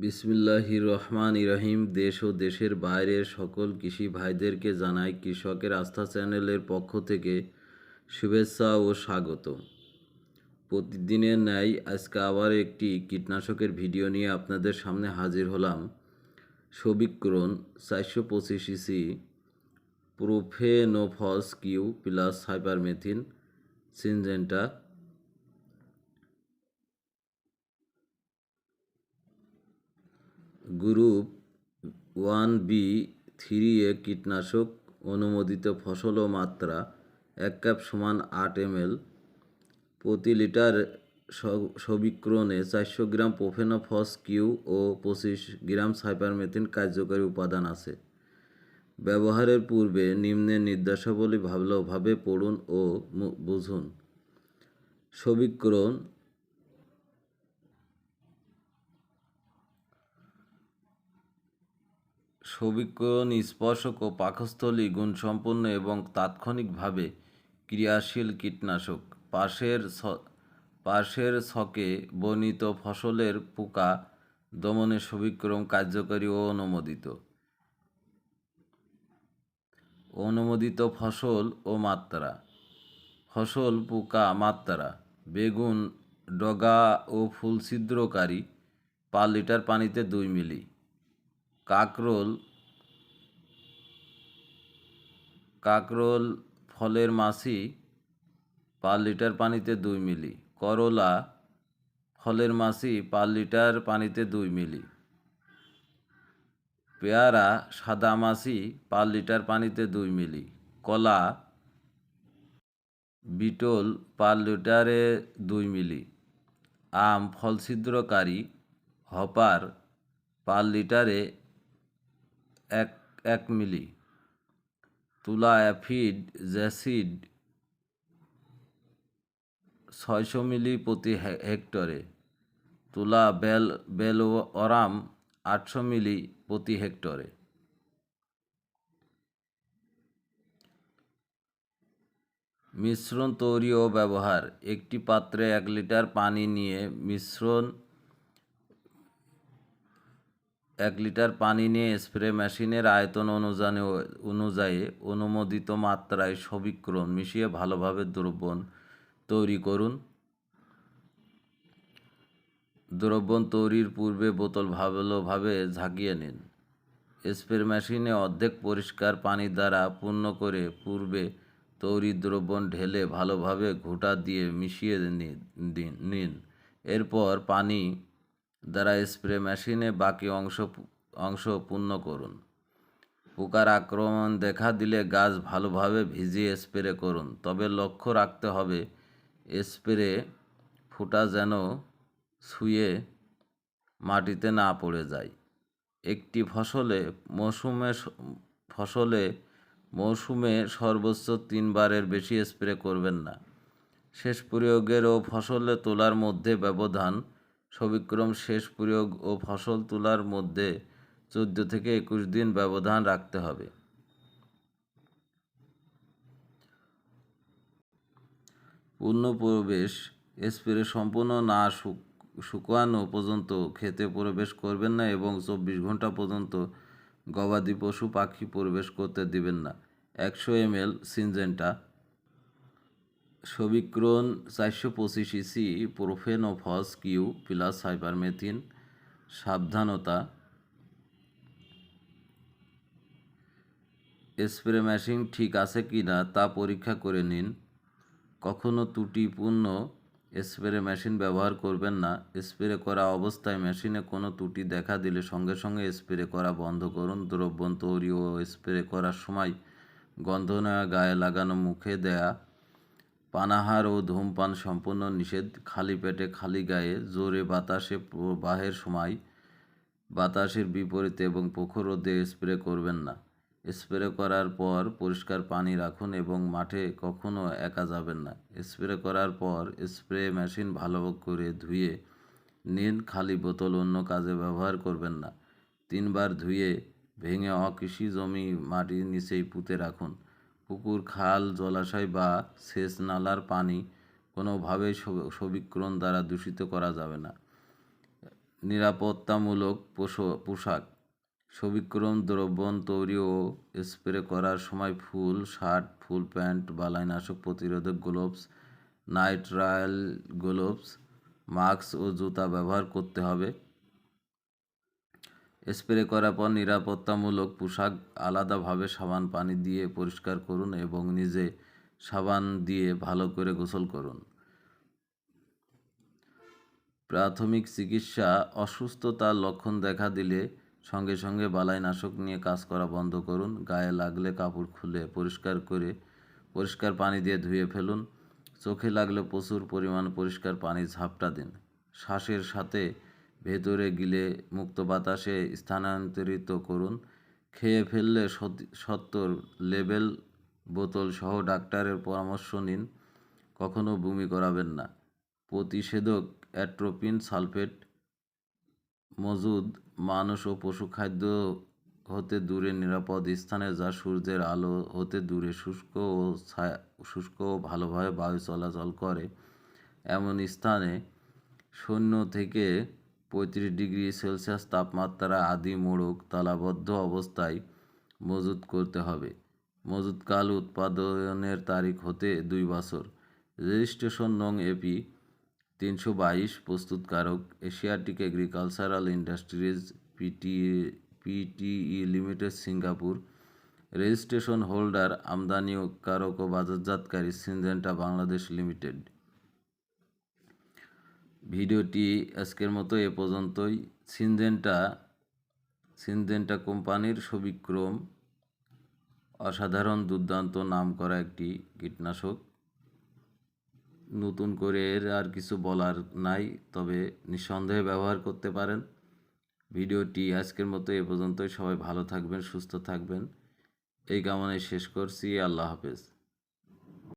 বিসমিল্লাহির রহমানির রহিম। দেশ ও দেশের বাইরের সকল কৃষি ভাইদেরকে জানাই কৃষকের আস্থা চ্যানেলের পক্ষ থেকে শুভেচ্ছা ও স্বাগত। প্রতিদিনের ন্যায় আজকে আবার একটি কীটনাশকের ভিডিও নিয়ে আপনাদের সামনে হাজির হলাম। সবিক্রন 425 EC, profenofos Q plus cypermethrin, Syngenta, group 1B3A কীটনাশক। অনুমোদিত ফসল ও মাত্রা 1 কাপ সমান 8 ml প্রতি লিটার। সবিক্রনে 400 গ্রাম প্রোফেনোফস কিউ ও 25 গ্রাম সাইপারমেথিন কার্যকরী উপাদান আছে। ব্যবহারের পূর্বে নিম্নের নির্দেশাবলী ভালোভাবে পড়ুন ও বুঝুন। সবিক্রন স্পর্শক ও পাকস্থলী গুণসম্পন্ন এবং তাৎক্ষণিকভাবে ক্রিয়াশীল কীটনাশক। পাশের ছকে বর্ণিত ফসলের পোকা দমনে সবিক্রম কার্যকরী ও অনুমোদিত ফসল ও মাত্রা। ফসল পোকা মাত্রা: বেগুন, ডগা ও ফুল ছিদ্রকারী পার লিটার পানিতে 2 মিলি। কাকরোল ফলের মাছি পার লিটার পানিতে 2 মিলি। করলা ফলের মাছি পার লিটার পানিতে 2 মিলি। পেয়ারা সাদা মাছি পার লিটার পানিতে 2 মিলি। কলা বিটল পার লিটারে 2 মিলি। আম ফল ছিদ্রকারী হপার পার লিটারে 1 মিলি। তুলা অ্যাফিড জ্যাসিড 600 মিলি প্রতি হেক্টরে। তুলা বেলওরাম 800 মিলি প্রতি হেক্টরে। মিশ্রণ তৈরি ও ব্যবহার: একটি পাত্রে 1 লিটার পানি নিয়ে স্প্রে মেশিনের আয়তন অনুযায়ী অনুমোদিত মাত্রায় সবিক্রম মিশিয়ে ভালোভাবে দ্রবণ তৈরি করুন। দ্রবণ তৈরির পূর্বে বোতল ভালোভাবে ঝাঁকিয়ে নিন। স্প্রে মেশিনে অর্ধেক পরিষ্কার পানি দ্বারা পূর্ণ করে পূর্বে তৈরি দ্রবণ ঢেলে ভালোভাবে ঘুঁটা দিয়ে মিশিয়ে নিন। এরপর পানি দ্বারা স্প্রে মেশিনে বাকি অংশ পূর্ণ করুন। পোকার আক্রমণ দেখা দিলে গাছ ভালোভাবে ভিজিয়ে স্প্রে করুন, তবে লক্ষ্য রাখতে হবে স্প্রে ফুটা যেন ছুঁয়ে মাটিতে না পড়ে যায়। একটি মৌসুমে সর্বোচ্চ 3 বারের বেশি স্প্রে করবেন না। শেষ প্রয়োগের ও ফসলে তোলার মধ্যে ব্যবধান: সবিক্রম শেষ প্রয়োগ ও ফসল তোলার মধ্যে 14 থেকে 21 দিন ব্যবধান রাখতে হবে। পূর্ণপ্রবেশ: স্প্রে সম্পূর্ণ না শুকানো পর্যন্ত ক্ষেতে প্রবেশ করবেন না এবং 24 ঘন্টা পর্যন্ত গবাদি পশু পাখি প্রবেশ করতে দিবেন না। 100 ml সিনজেন্টা। সবিক্রন 425 EC, profenofos Q plus cypermethrin. সাবধানতা: স্প্রে মেশিন ঠিক আছে কিনা তা পরীক্ষা করে নিন। কখনো ত্রুটিপূর্ণ স্প্রে মেশিন ব্যবহার করবেন না। স্প্রে করা অবস্থায় মেশিনে কোনো ত্রুটি দেখা দিলে সঙ্গে সঙ্গে স্প্রে করা বন্ধ করুন। দ্রবণ তৈরি ও স্প্রে করার সময় গন্ধ নেওয়া, গায়ে লাগানো, মুখে দেয়া, পানাহার ও ধূমপান সম্পূর্ণ নিষেধ। খালি পেটে খালি গায়ে জোরে বাতাসে প্রবাহের সময় বাতাসের বিপরীতে এবং প্রখর রোদে স্প্রে করবেন না। স্প্রে করার পর পরিষ্কার পানি রাখুন এবং মাঠে কখনো একা যাবেন না। স্প্রে করার পর স্প্রে মেশিন ভালো করে ধুয়ে নিন। খালি বোতল অন্য কাজে ব্যবহার করবেন না। 3 বার ধুয়ে ভেঙে কৃষি জমি মাটির নিচেই পুঁতে রাখুন। পুকুর, খাল, জলাশয় বা সেচ নালার পানি কোনোভাবেই সবিক্রম দ্বারা দূষিত করা যাবে না। নিরাপত্তামূলক পোশাক, সবিক্রম দ্রবণ তৈরি ও স্প্রে করার সময় ফুল শার্ট, ফুল প্যান্ট, বালাইনাশক প্রতিরোধক গ্লোভস, নাইট্রাইল গ্লোভস, মাস্ক ও জুতা ব্যবহার করতে হবে। স্প্রে করার পর নিরাপত্তামূলক পোশাক আলাদাভাবে সাবান পানি দিয়ে পরিষ্কার করুন এবং নিজে সাবান দিয়ে ভালো করে গোসল করুন। প্রাথমিক চিকিৎসা, অসুস্থতার লক্ষণ দেখা দিলে সঙ্গে সঙ্গে বালাইনাশক নিয়ে কাজ করা বন্ধ করুন। গায়ে লাগলে কাপড় খুলে পরিষ্কার পানি দিয়ে ধুয়ে ফেলুন। চোখে লাগলে প্রচুর পরিমাণ পরিষ্কার পানি ঝাপটা দিন। শ্বাসের সাথে ভেতরে গিলে মুক্ত বাতাসে স্থানান্তরিত করুন। খেয়ে ফেললে 70 লেবেল বোতল সহ ডাক্তারের পরামর্শ নিন। কখনো বমি করাবেন না। প্রতিষেধক, অ্যাট্রোপিন সালফেট মজুদ মানুষ ও পশু খাদ্য হতে দূরে নিরাপদ স্থানে, যা সূর্যের আলো হতে দূরে, শুষ্ক ও ভালোভাবে বায়ু চলাচল করে এমন স্থানে 0 থেকে 35 ডিগ্রি সেলসিয়াস তাপমাত্রা আদি মোড়ক তালাবদ্ধ অবস্থায় মজুত করতে হবে। মজুতকাল উৎপাদনের তারিখ হতে 2 বছর। রেজিস্ট্রেশন নং এপি 322, প্রস্তুতকারক Asiatic agricultural industries PTE limited, Singapore. Registration holder আমদানিকারক ও বাজারজাতকারী সিনজেন্টা বাংলাদেশ লিমিটেড। ভিডিওটি আজকের মতো এ পর্যন্তই। সিনজেন্টা কোম্পানির সবিক্রম অসাধারণ দুর্দান্ত নাম করা একটি কীটনাশক। নতুন করে এর আর কিছু বলার নাই, তবে নিঃসন্দেহে ব্যবহার করতে পারেন। ভিডিওটি আজকের মতো এ পর্যন্তই। সবাই ভালো থাকবেন, সুস্থ থাকবেন এই কামনায় শেষ করছি। আল্লাহ হাফেজ।